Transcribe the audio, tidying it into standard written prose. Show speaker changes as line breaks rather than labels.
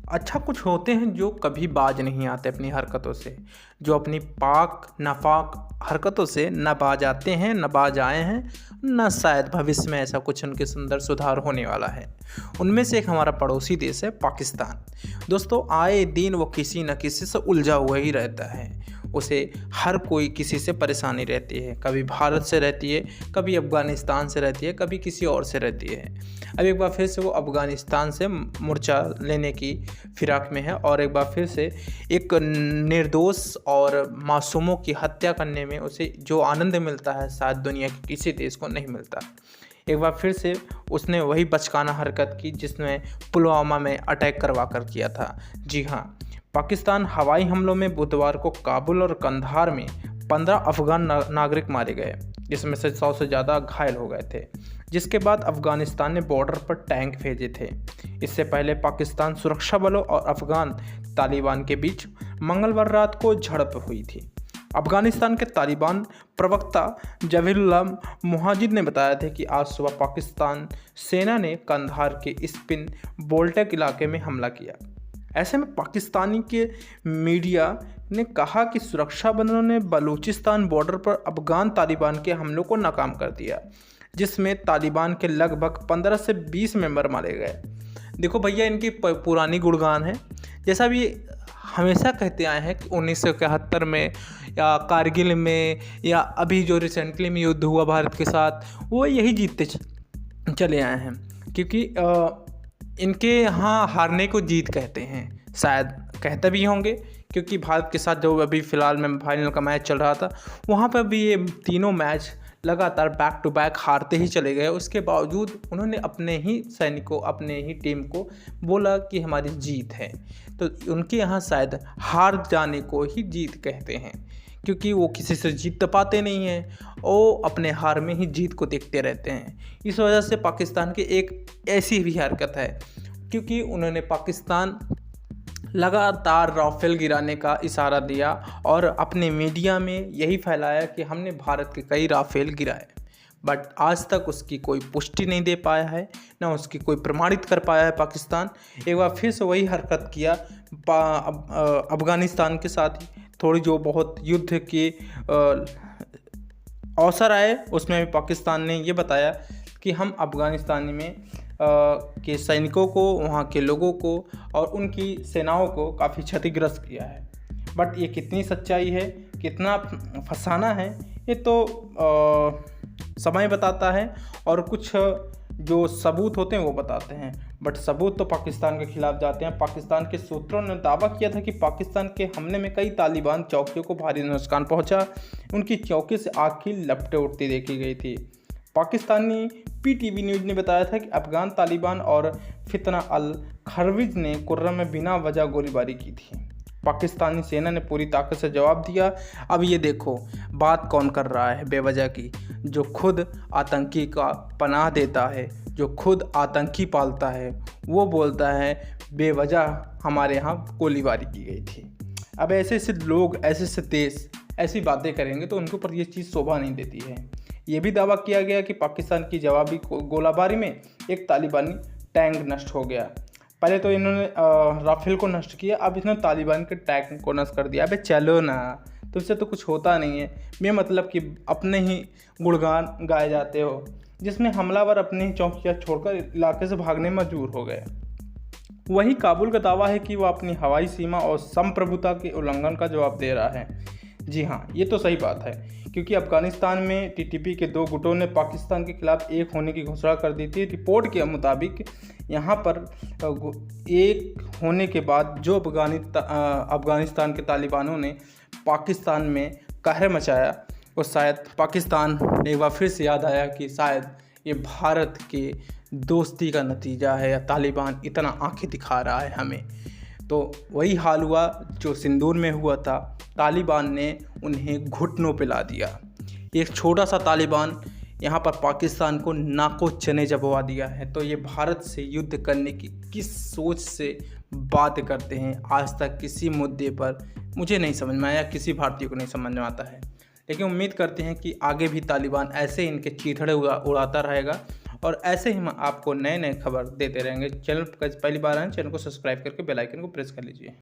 अच्छा, कुछ होते हैं जो कभी बाज नहीं आते अपनी हरकतों से, जो अपनी पाक नापाक हरकतों से न बाज आते हैं, न बाज आए हैं, न शायद भविष्य में ऐसा कुछ उनके अंदर सुधार होने वाला है। उनमें से एक हमारा पड़ोसी देश है पाकिस्तान। दोस्तों, आए दिन वो किसी न किसी से उलझा हुआ ही रहता है। उसे हर कोई किसी से परेशानी रहती है, कभी भारत से रहती है, कभी अफ़गानिस्तान से रहती है, कभी किसी और से रहती है। अब एक बार फिर से वो अफ़गानिस्तान से मोर्चा लेने की फिराक में है और एक बार फिर से एक निर्दोष और मासूमों की हत्या करने में उसे जो आनंद मिलता है शायद दुनिया के किसी देश को नहीं मिलता। एक बार फिर से उसने वही बचकाना हरकत की जिसने पुलवामा में अटैक करवा कर किया था। जी हाँ, पाकिस्तान हवाई हमलों में बुधवार को काबुल और कंधार में 15 अफगान नागरिक मारे गए, जिसमें से 100 से ज़्यादा घायल हो गए थे, जिसके बाद अफगानिस्तान ने बॉर्डर पर टैंक भेजे थे। इससे पहले पाकिस्तान सुरक्षा बलों और अफगान तालिबान के बीच मंगलवार रात को झड़प हुई थी। अफगानिस्तान के तालिबान प्रवक्ता जबीहुल्लाह मुजाहिद ने बताया था कि आज सुबह पाकिस्तान सेना ने कंधार के स्पिन बोल्टेक इलाके में हमला किया। ऐसे में पाकिस्तानी के मीडिया ने कहा कि सुरक्षा बलों ने बलूचिस्तान बॉर्डर पर अफगान तालिबान के हमलों को नाकाम कर दिया, जिसमें तालिबान के लगभग 15 से 20 मेंबर मारे गए। देखो भैया, इनकी पुरानी गुणगान है। जैसा भी हमेशा कहते आए हैं कि 1971 में या कारगिल में या अभी जो रिसेंटली में युद्ध हुआ भारत के साथ, वो यही जीतते चले आए हैं, क्योंकि इनके यहाँ हारने को जीत कहते हैं। शायद कहते भी होंगे, क्योंकि भारत के साथ जो अभी फ़िलहाल में फाइनल का मैच चल रहा था, वहाँ पर भी ये तीनों मैच लगातार बैक टू बैक हारते ही चले गए। उसके बावजूद उन्होंने अपने ही सैनिकों, अपने ही टीम को बोला कि हमारी जीत है। तो उनके यहाँ शायद हार जाने को ही जीत कहते हैं, क्योंकि वो किसी से जीत तो पाते नहीं हैं, वो अपने हार में ही जीत को देखते रहते हैं। इस वजह से पाकिस्तान की एक ऐसी भी हरकत है, क्योंकि उन्होंने पाकिस्तान लगातार राफेल गिराने का इशारा दिया और अपने मीडिया में यही फैलाया कि हमने भारत के कई राफेल गिराए, बट आज तक उसकी कोई पुष्टि नहीं दे पाया है, ना उसकी कोई प्रमाणित कर पाया है पाकिस्तान। एक बार फिर से वही हरकत किया अफ़गानिस्तान के साथ ही। थोड़ी जो बहुत युद्ध के अवसर आए, उसमें भी पाकिस्तान ने ये बताया कि हम अफ़गानिस्तान में के सैनिकों को, वहाँ के लोगों को और उनकी सेनाओं को काफ़ी क्षतिग्रस्त किया है। बट ये कितनी सच्चाई है, कितना फसाना है, ये तो समय बताता है और कुछ जो सबूत होते हैं वो बताते हैं। बट सबूत तो पाकिस्तान के खिलाफ जाते हैं। पाकिस्तान के सूत्रों ने दावा किया था कि पाकिस्तान के हमले में कई तालिबान चौकियों को भारी नुकसान पहुंचा। उनकी चौकी से आग की लपटें उठती देखी गई थी। पाकिस्तानी पीटीवी न्यूज़ ने बताया था कि अफगान तालिबान और फितना अल खरविज ने कुर्रम में बिना वजह गोलीबारी की थी। पाकिस्तानी सेना ने पूरी ताकत से जवाब दिया। अब ये देखो, बात कौन कर रहा है बेवजह की, जो खुद आतंकी का पनाह देता है, जो खुद आतंकी पालता है, वो बोलता है बेवजह हमारे यहाँ गोलीबारी की गई थी। अब ऐसे ऐसे लोग, ऐसे ऐसे देश ऐसी बातें करेंगे तो उनके ऊपर ये चीज़ शोभा नहीं देती है। ये भी दावा किया गया कि पाकिस्तान की जवाबी गोलाबारी में एक तालिबानी टैंक नष्ट हो गया। पहले तो इन्होंने राफेल को नष्ट किया, अब इन्होंने तालिबान के टैंक को नष्ट कर दिया। अबे चलो ना, तुमसे तो कुछ होता नहीं है। मैं मतलब कि अपने ही गुणगान गाए जाते हो, जिसमें हमलावर अपने ही चौकियाँ छोड़कर इलाके से भागने मजबूर हो गए। वही काबुल का दावा है कि वह अपनी हवाई सीमा और संप्रभुता के उल्लंघन का जवाब दे रहा है। जी हाँ, ये तो सही बात है, क्योंकि अफगानिस्तान में टीटीपी के 2 गुटों ने पाकिस्तान के खिलाफ एक होने की घोषणा कर दी थी। रिपोर्ट के मुताबिक यहाँ पर एक होने के बाद जो अफगानिस्तान के तालिबानों ने पाकिस्तान में कहर मचाया, और शायद पाकिस्तान ने एक बार फिर से याद आया कि शायद ये भारत के दोस्ती का नतीजा है, या तालिबान इतना आंखें दिखा रहा है हमें। तो वही हाल हुआ जो सिंदूर में हुआ था। तालिबान ने उन्हें घुटनों पे ला दिया। एक छोटा सा तालिबान यहाँ पर पाकिस्तान को नाको चने जबवा दिया है। तो ये भारत से युद्ध करने की किस सोच से बात करते हैं, आज तक किसी मुद्दे पर मुझे नहीं समझ में आया, किसी भारतीय को नहीं समझ में आता है। लेकिन उम्मीद करते हैं कि आगे भी तालिबान ऐसे इनके चीथड़े उड़ाता रहेगा और ऐसे ही हम आपको नए नए खबर देते रहेंगे। चैनल पर पहली बार आए चैनल को सब्सक्राइब करके बेल आइकन को प्रेस कर लीजिए।